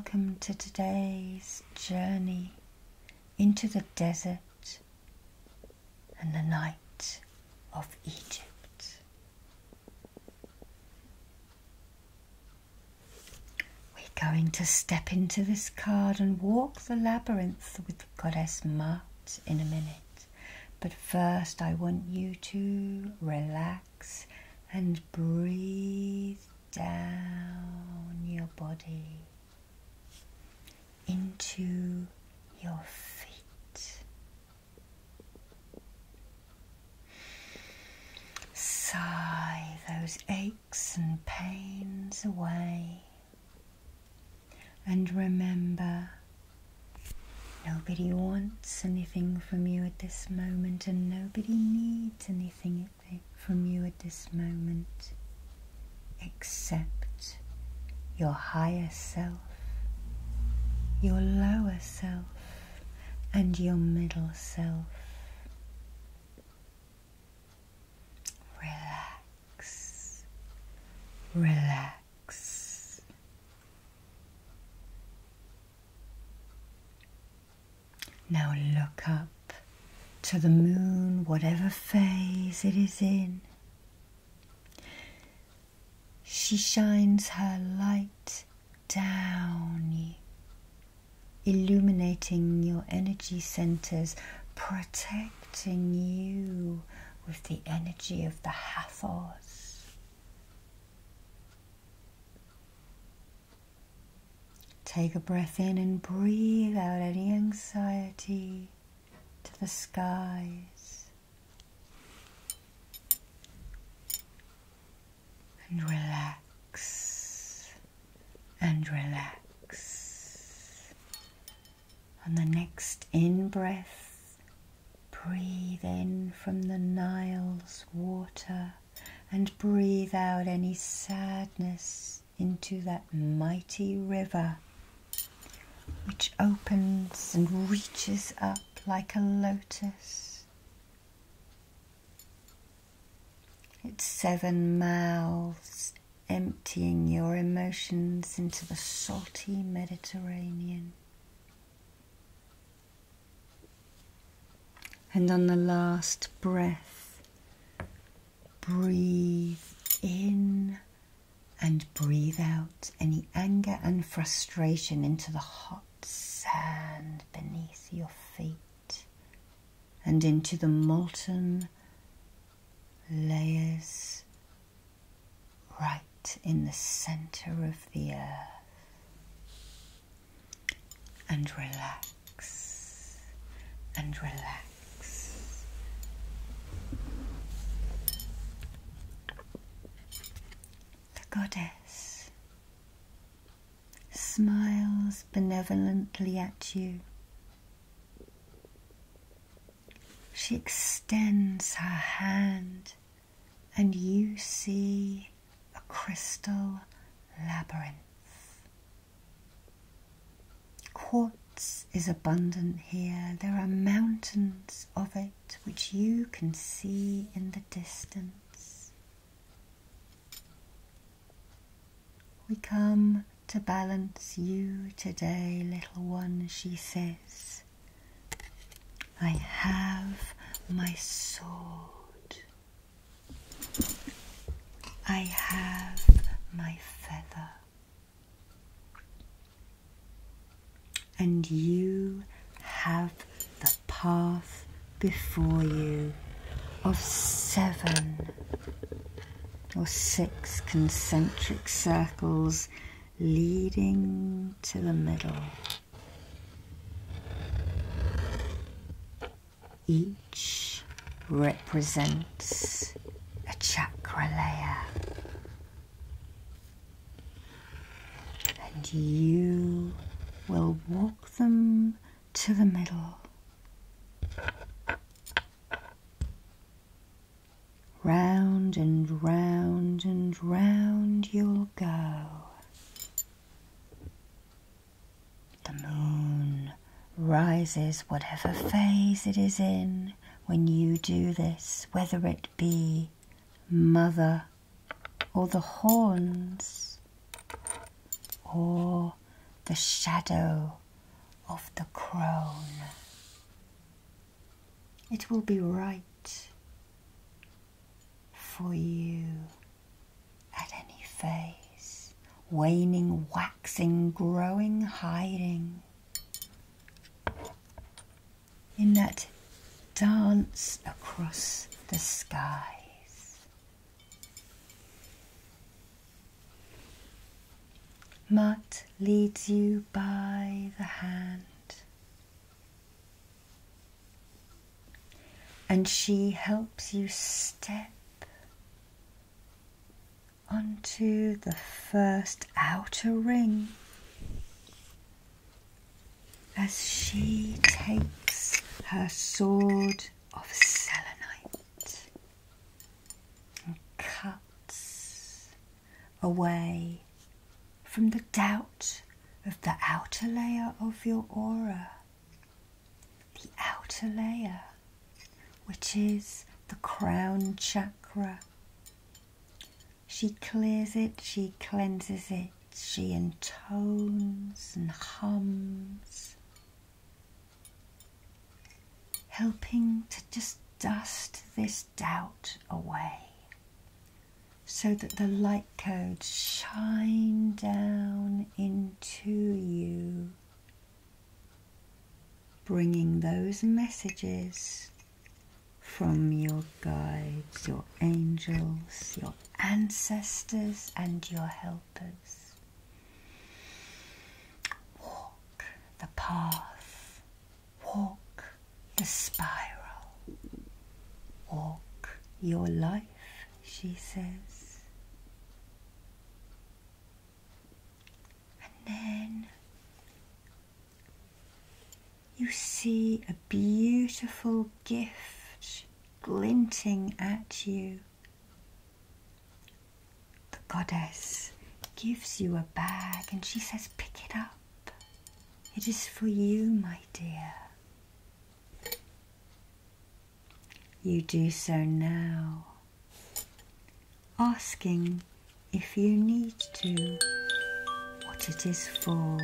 welcome to today's journey into the desert and the night of Egypt. We're going to step into this card and walk the labyrinth with the goddess Mart in a minute. But first I want you to relax and breathe down your body into your feet. Sigh those aches and pains away. And remember, nobody wants anything from you at this moment, and nobody needs anything from you at this moment except your higher self, your lower self, and your middle self. Relax, relax. Now look up to the moon, whatever phase it is in. She shines her light down you, illuminating your energy centers, protecting you with the energy of the Hathors. Take a breath in and breathe out any anxiety to the skies. And relax and relax. On the next in-breath, breathe in from the Nile's water and breathe out any sadness into that mighty river, which opens and reaches up like a lotus. Its 7 mouths emptying your emotions into the salty Mediterranean. And on the last breath, breathe in and breathe out any anger and frustration into the hot sand beneath your feet and into the molten layers right in the center of the earth. And relax and relax. The goddess smiles benevolently at you. She extends her hand and you see a crystal labyrinth. Quartz is abundant here. There are mountains of it which you can see in the distance. We come to balance you today, little one, she says. I have my sword. I have my feather. And you have the path before you of 7 or 6 concentric circles leading to the middle. Each represents a chakra layer, and you will walk them to the middle. Round and round and round you'll go. The moon rises whatever phase it is in when you do this, whether it be mother or the horns or the shadow of the crone. It will be right for you at any phase, waning, waxing, growing, hiding, in that dance across the skies. Mut leads you by the hand, and she helps you step onto the first outer ring as she takes her sword of selenite and cuts away from the doubt of the outer layer of your aura, the outer layer, which is the crown chakra. She clears it, she cleanses it, she intones and hums, helping to just dust this doubt away, so that the light codes shine down into you, bringing those messages from your guides, your angels, your ancestors and your helpers. Walk the path, walk the spiral, walk your life, she says. And then you see a beautiful gift glinting at you. The goddess gives you a bag and she says, pick it up. It is for you, my dear. You do so now, asking if you need to, what it is for.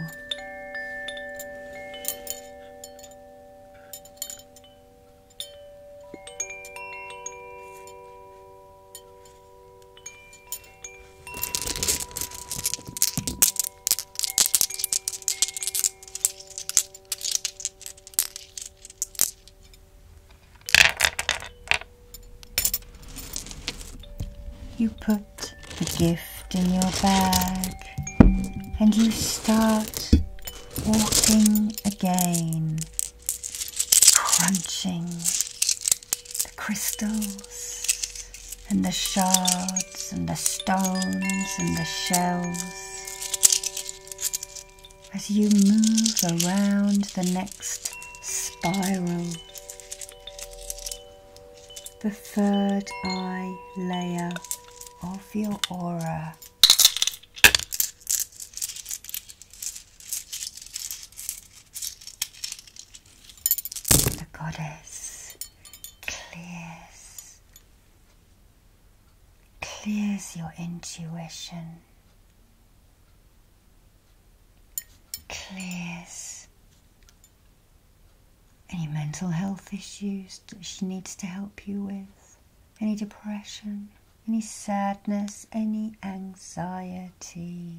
You put the gift in your bag and you start walking again, crunching the crystals and the shards and the stones and the shells as you move around the next spiral, the third eye layer of your aura. The goddess clears your intuition, clears any mental health issues that she needs to help you with, any depression, any sadness, any anxiety.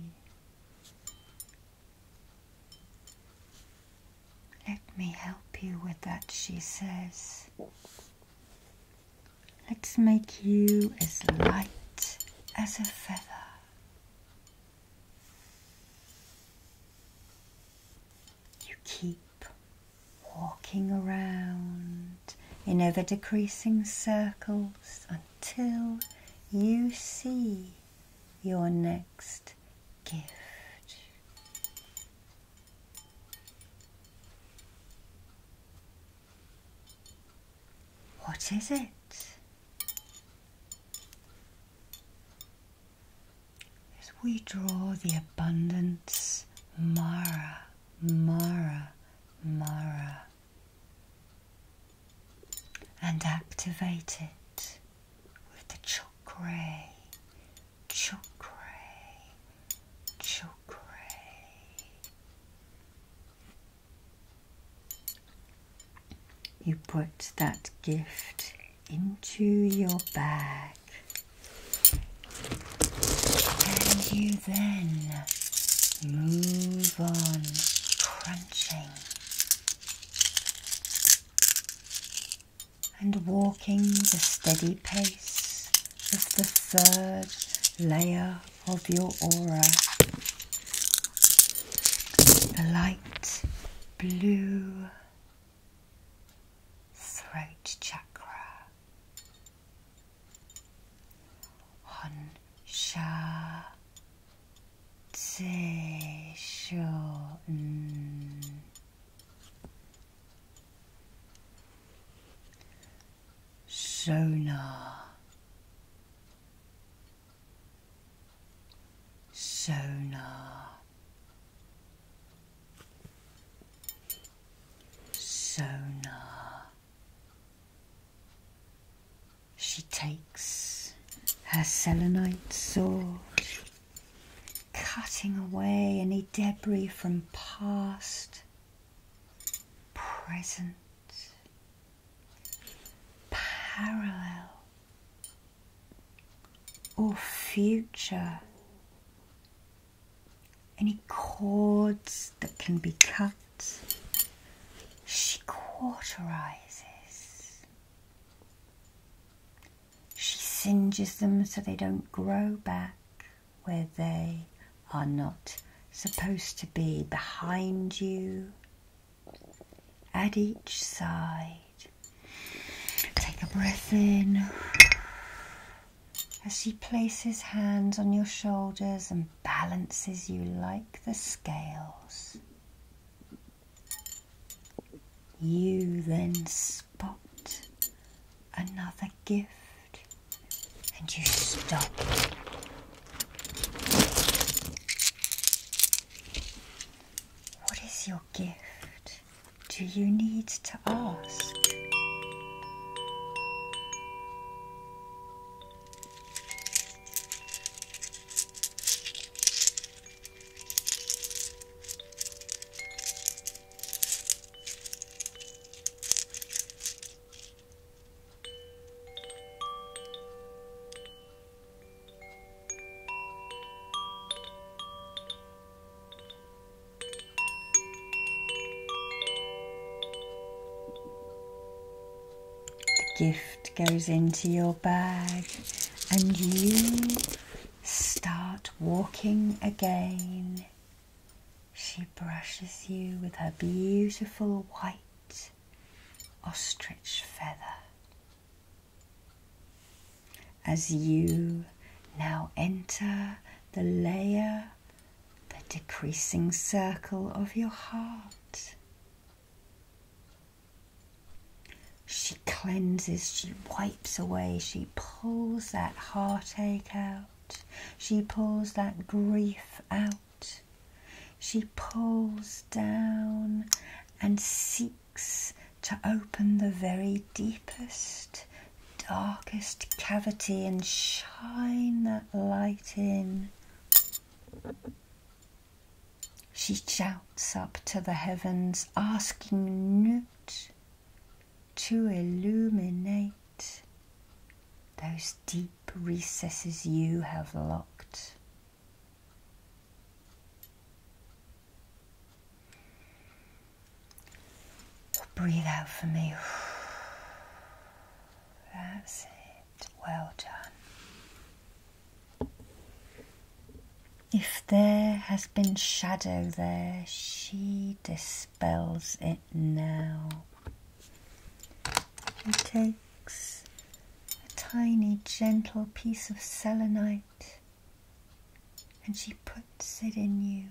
Let me help you with that, she says. Let's make you as light as a feather. You keep walking around in ever-decreasing circles until you see your next gift. What is it? As we draw the abundance Mara, Mara, Mara, and activate it with the chakra, chakra, chakra, you put that gift into your bag, and you then move on, crunching and walking the steady pace of the third layer of your aura, the light blue throat chakra. Hon Sha Tse Sho N. Sonar. Sonar. Sonar. She takes her selenite sword, cutting away any debris from past, present, parallel, or future. Any cords that can be cut, she cauterizes. She singes them so they don't grow back where they are not supposed to be, behind you, at each side. Take a breath in as she places hands on your shoulders and balances you like the scales. You then spot another gift and you stop. What is your gift? Do you need to ask? Gift goes into your bag and you start walking again. She brushes you with her beautiful white ostrich feather. As you now enter the layer, the decreasing circle of your heart. She cleanses, she wipes away, she pulls that heartache out, she pulls that grief out, she pulls down and seeks to open the very deepest, darkest cavity and shine that light in. She shouts up to the heavens, asking Nut to illuminate those deep recesses you have locked. Breathe out for me. That's it. Well done. If there has been shadow there, she dispels it now. She takes a tiny, gentle piece of selenite and she puts it in you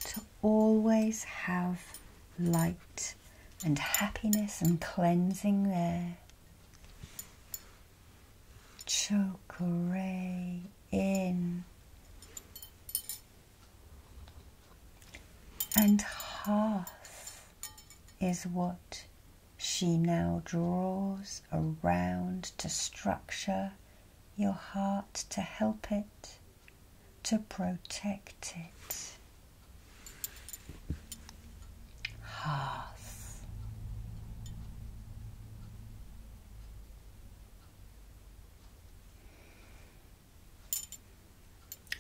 to always have light and happiness and cleansing there. Chokore in and half is what she now draws around to structure your heart, to help it, to protect it. hearth.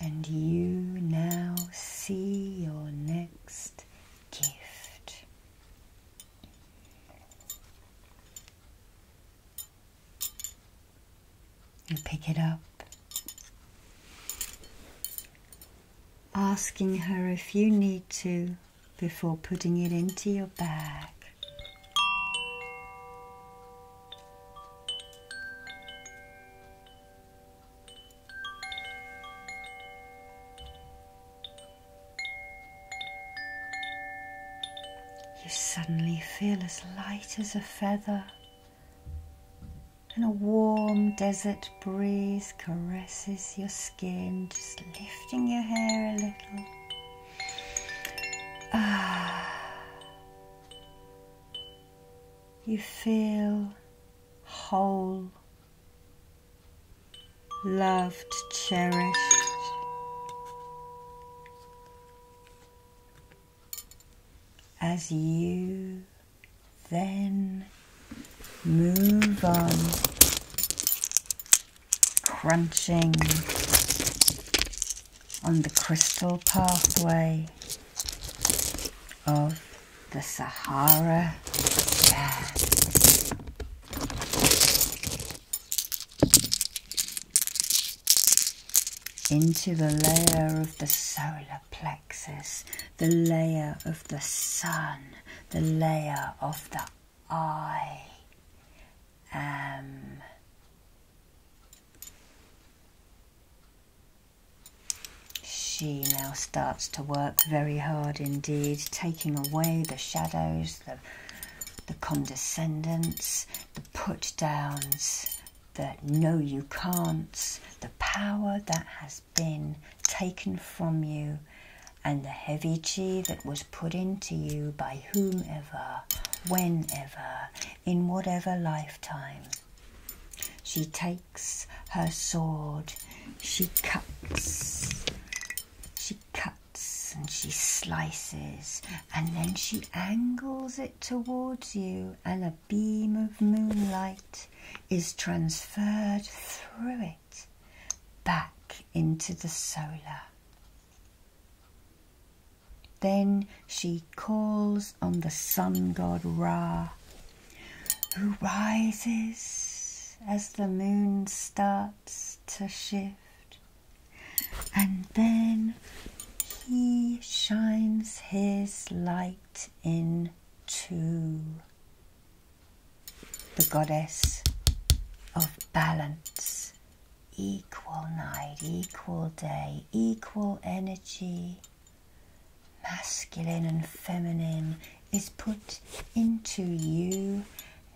And you now see your next gift. You pick it up, asking her if you need to before putting it into your bag. You suddenly feel as light as a feather, and a warm desert breeze caresses your skin, just lifting your hair a little. You feel whole, loved, cherished. As you then move on, crunching on the crystal pathway of the Sahara Sand. Into the layer of the solar plexus, the layer of the sun, the layer of the I am. She now starts to work very hard indeed, taking away the shadows, the condescendence, the put downs, the no you can't, the power that has been taken from you, and the heavy chi that was put into you by whomever, whenever, in whatever lifetime. She takes her sword, she cuts and she slices, and then she angles it towards you, and a beam of moonlight is transferred through it back into the solar. Then she calls on the sun god Ra, who rises as the moon starts to shift, and then he shines his light into the goddess of balance, equal night, equal day, equal energy, masculine and feminine, is put into you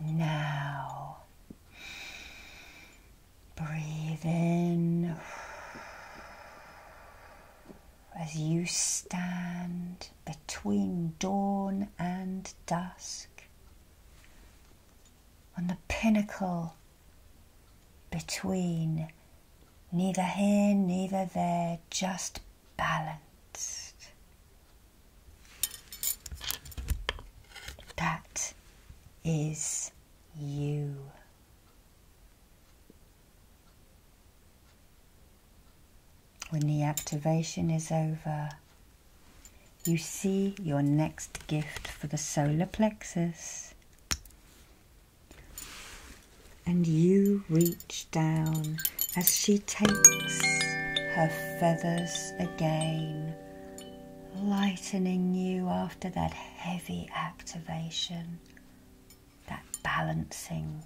now. Breathe in as you stand between dawn and dusk, on the pinnacle between neither here, neither there, just balanced. That is you. When the activation is over, you see your next gift for the solar plexus, and you reach down as she takes her feathers again, lightening you after that heavy activation, that balancing.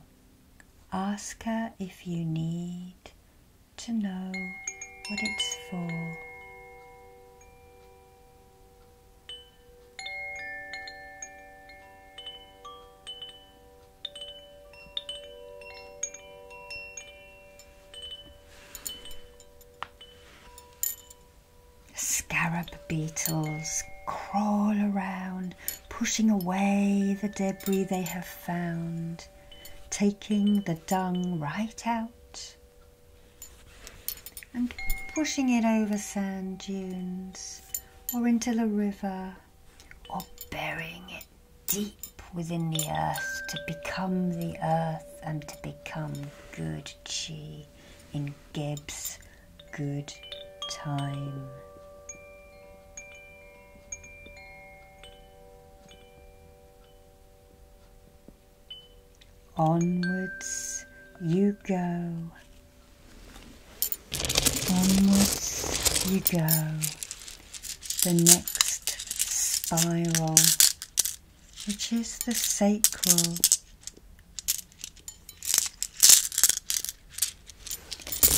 Ask her if you need to know what it's for. Scarab beetles crawl around, pushing away the debris they have found, taking the dung right out and pushing it over sand dunes or into the river, or burying it deep within the earth to become the earth and to become good chi in Geb's good time. Onwards you go. Onwards you go. The next spiral, which is the sacral.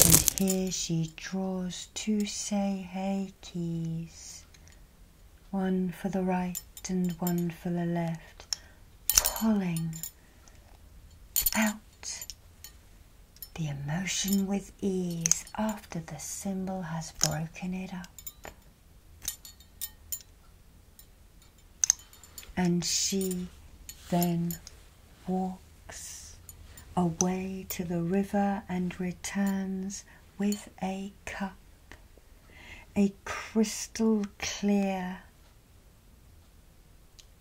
And here she draws two sei keys, one for the right and one for the left, pulling out the emotion with ease after the symbol has broken it up. And she then walks away to the river and returns with a cup, a crystal clear,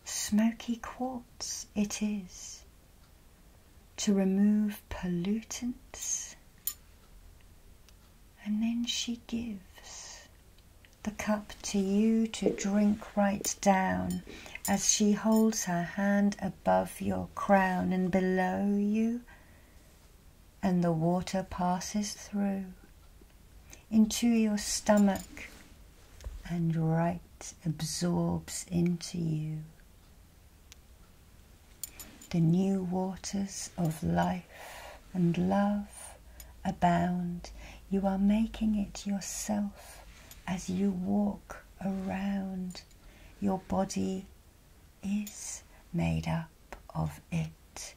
smoky quartz it is, to remove pollutants. And then she gives the cup to you to drink right down as she holds her hand above your crown and below you, and the water passes through into your stomach and right absorbs into you. The new waters of life and love abound. You are making it yourself as you walk around. Your body is made up of it.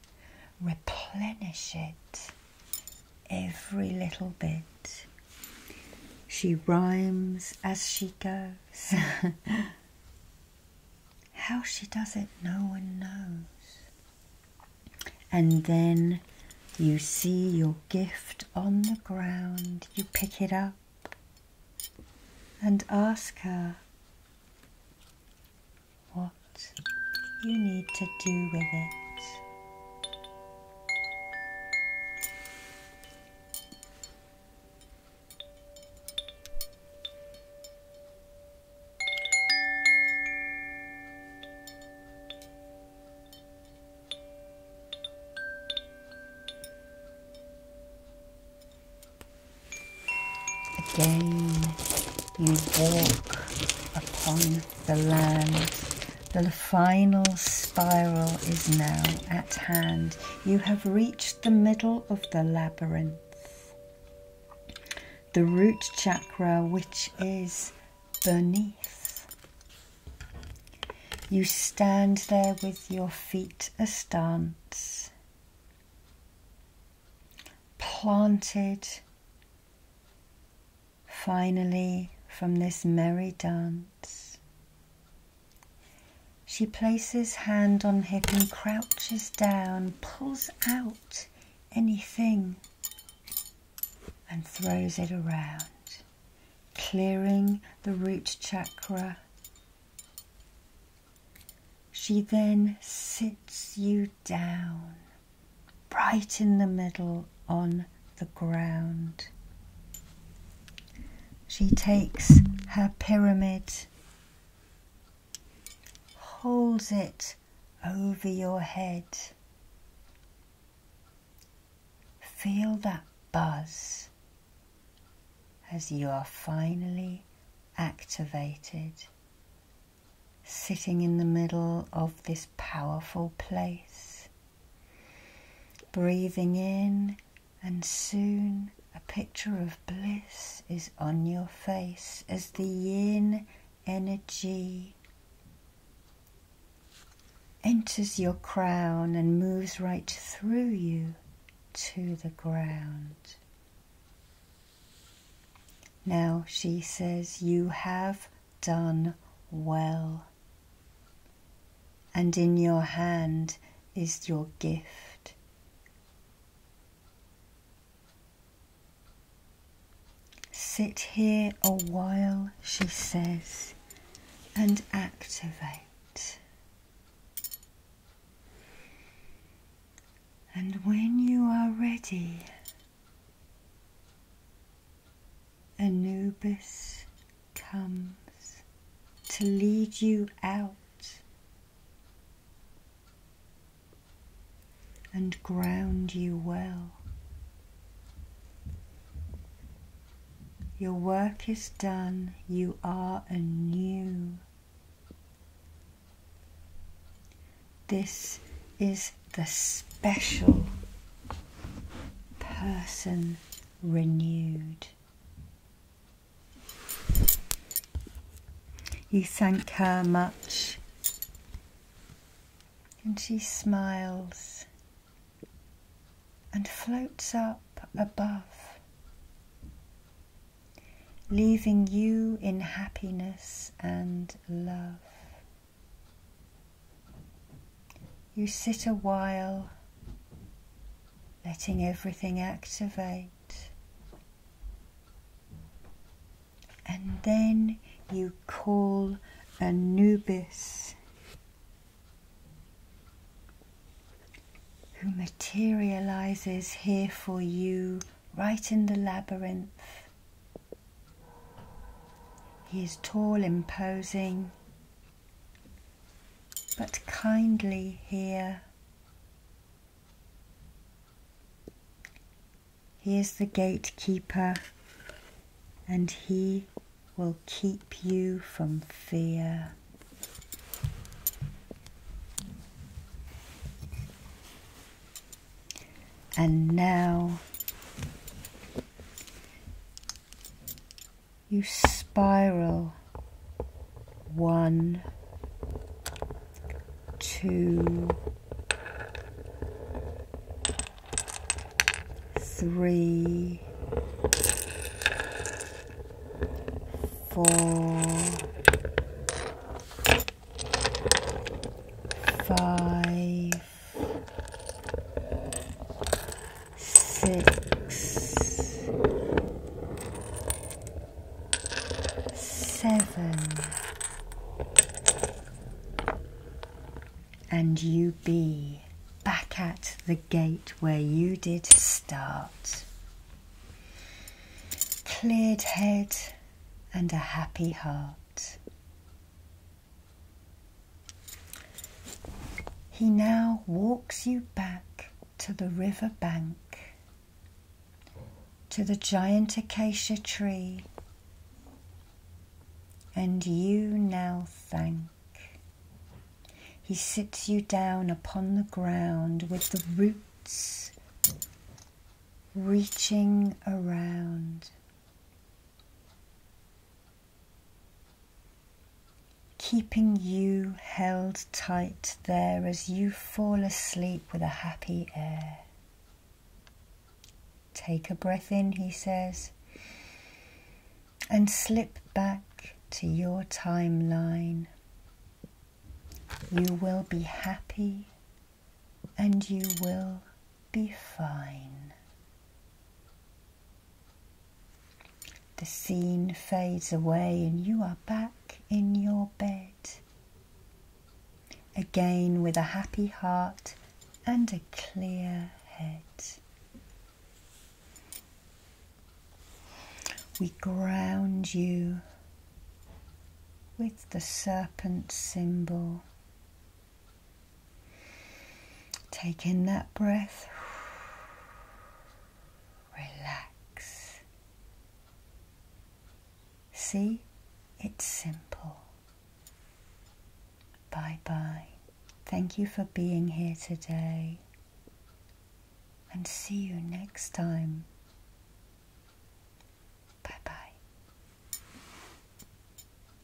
Replenish it every little bit. She rhymes as she goes. How she does it, no one knows. And then you see your gift on the ground. You pick it up and ask her what you need to do with it. Again, you walk upon the land. The final spiral is now at hand. You have reached the middle of the labyrinth. The root chakra, which is beneath. You stand there with your feet astance, planted finally from this merry dance. She places hand on hip and crouches down, pulls out anything and throws it around, clearing the root chakra. She then sits you down, right in the middle on the ground. She takes her pyramid, holds it over your head. Feel that buzz as you are finally activated, sitting in the middle of this powerful place. Breathing in, and soon a picture of bliss is on your face as the yin energy enters your crown and moves right through you to the ground. Now she says, you have done well. And in your hand is your gift. Sit here a while, she says, and activate. And when you are ready, Anubis comes to lead you out and ground you well. Your work is done, you are anew. This is the special person renewed. You thank her much, and she smiles and floats up above, leaving you in happiness and love. You sit a while, letting everything activate, and then you call Anubis, who materializes here for you right in the labyrinth. He is tall, imposing, but kindly here. He is the gatekeeper, and he will keep you from fear. And now you spiral 1, 2, 3, 4, 5, 6, 7, and you be back at the gate where you did start. Cleared head and a happy heart. He now walks you back to the river bank, to the giant acacia tree, and you now thank. He sits you down upon the ground with the roots reaching around, keeping you held tight there as you fall asleep with a happy air. Take a breath in, he says, and slip back to your timeline. You will be happy and you will be fine. The scene fades away and you are back in your bed, again with a happy heart and a clear head. We ground you with the serpent symbol. Take in that breath. Relax. See, it's simple. Bye-bye. Thank you for being here today. And see you next time.